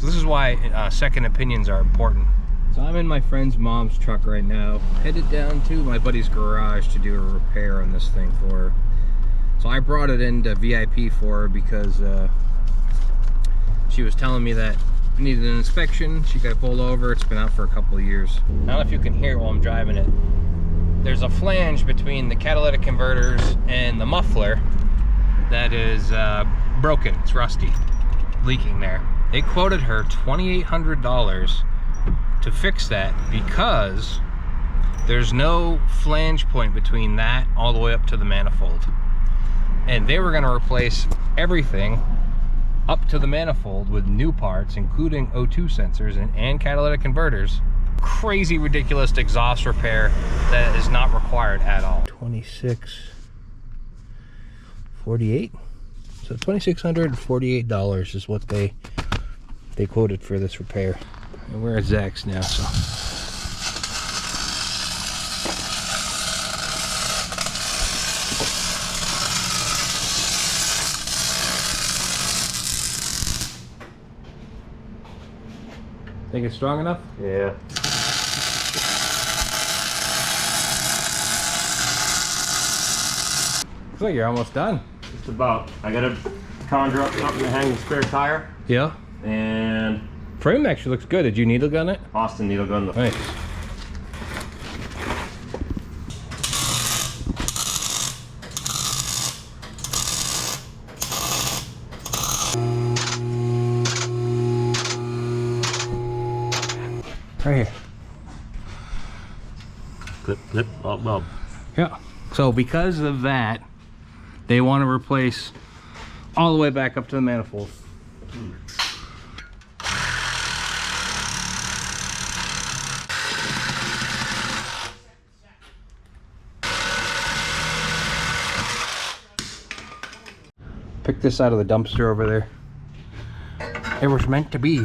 So this is why second opinions are important. So I'm in my friend's mom's truck right now, headed down to my buddy's garage to do a repair on this thing for her. So I brought it into VIP for her because she was telling me that it needed an inspection. She got pulled over. It's been out for a couple of years. I don't know if you can hear it while I'm driving it. There's a flange between the catalytic converters and the muffler that is broken. It's rusty, leaking there. They quoted her $2,800 to fix that because there's no flange point between that all the way up to the manifold. And they were going to replace everything up to the manifold with new parts, including O2 sensors and catalytic converters. Crazy, ridiculous exhaust repair that is not required at all. $2,648. So $2,648 is what they quoted for this repair. And we're at Zach's now, so. Think it's strong enough? Yeah. Looks like you're almost done. Just about. I gotta conjure up something to hang the spare tire. Yeah. And Frame actually looks good. Did you needle gun it? Austin needle gun. Nice. Right here. Clip, clip, bob, bob. Yeah. So because of that, they want to replace all the way back up to the manifold. Pick this out of the dumpster over there. It was meant to be.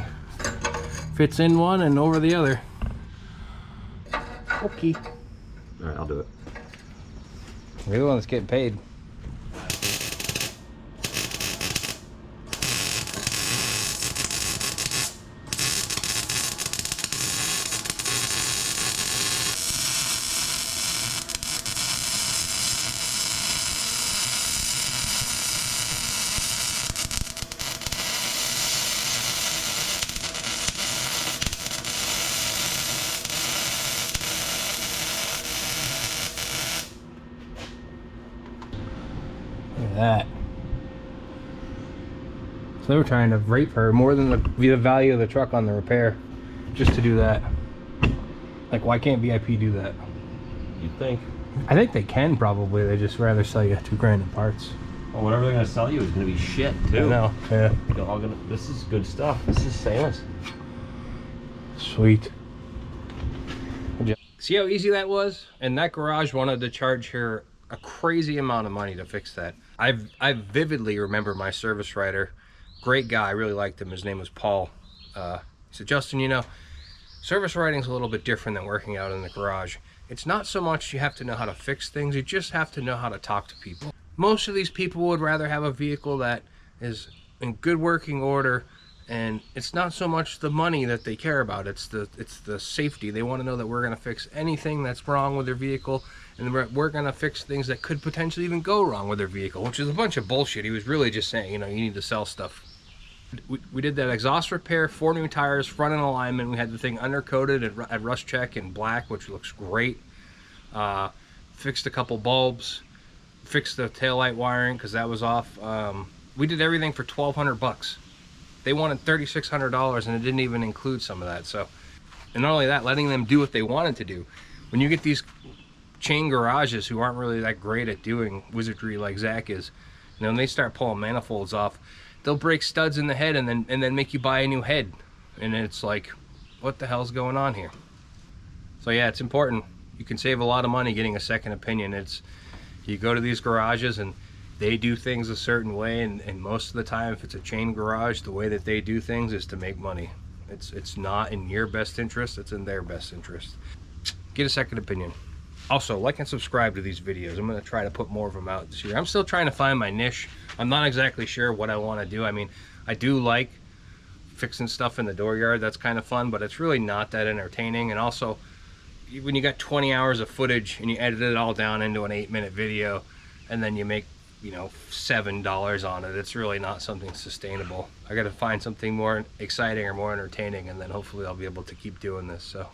Fits in one and over the other. Okay. All right, I'll do it. You're the one that's getting paid. Look at that. So they were trying to rape her more than the value of the truck on the repair, just to do that. Like, why can't VIP do that? You'd think. I think they can probably. They just rather sell you $2,000 in parts. Well, whatever they're gonna sell you is gonna be shit too. I know. Yeah. They're all gonna. This is good stuff. This is stainless. Sweet. See how easy that was? And that garage wanted to charge her a crazy amount of money to fix that. I vividly remember my service writer, great guy, I really liked him. His name was Paul. He said, Justin, you know, service writing's a little bit different than working out in the garage. It's not so much you have to know how to fix things, you just have to know how to talk to people. Most of these people would rather have a vehicle that is in good working order, and it's not so much the money that they care about, it's the safety. They want to know that we're going to fix anything that's wrong with their vehicle, and we're going to fix things that could potentially even go wrong with their vehicle, which is a bunch of bullshit. He was really just saying, you know, you need to sell stuff. We did that exhaust repair, 4 new tires, front end alignment. We had the thing undercoated at Rust Check in black, which looks great. Fixed a couple bulbs, fixed the taillight wiring because that was off. We did everything for $1,200 bucks. They wanted $3,600 and it didn't even include some of that. So, and not only that, letting them do what they wanted to do. When you get these chain garages who aren't really that great at doing wizardry like Zach is, you know, when they start pulling manifolds off, they'll break studs in the head and then make you buy a new head. And it's like, what the hell's going on here? So yeah, it's important. You can save a lot of money getting a second opinion. It's, you go to these garages and they do things a certain way, and most of the time, if it's a chain garage, the way that they do things is to make money. It's not in your best interest, it's in their best interest. Get a second opinion. Also, like and subscribe to these videos. I'm going to try to put more of them out this year. I'm still trying to find my niche. I'm not exactly sure what I want to do. I mean, I do like fixing stuff in the dooryard. That's kind of fun, but it's really not that entertaining. And also, when you got 20 hours of footage and you edit it all down into an 8-minute video, and then you make, you know, $7 on it, it's really not something sustainable. I got to find something more exciting or more entertaining, and then hopefully I'll be able to keep doing this. So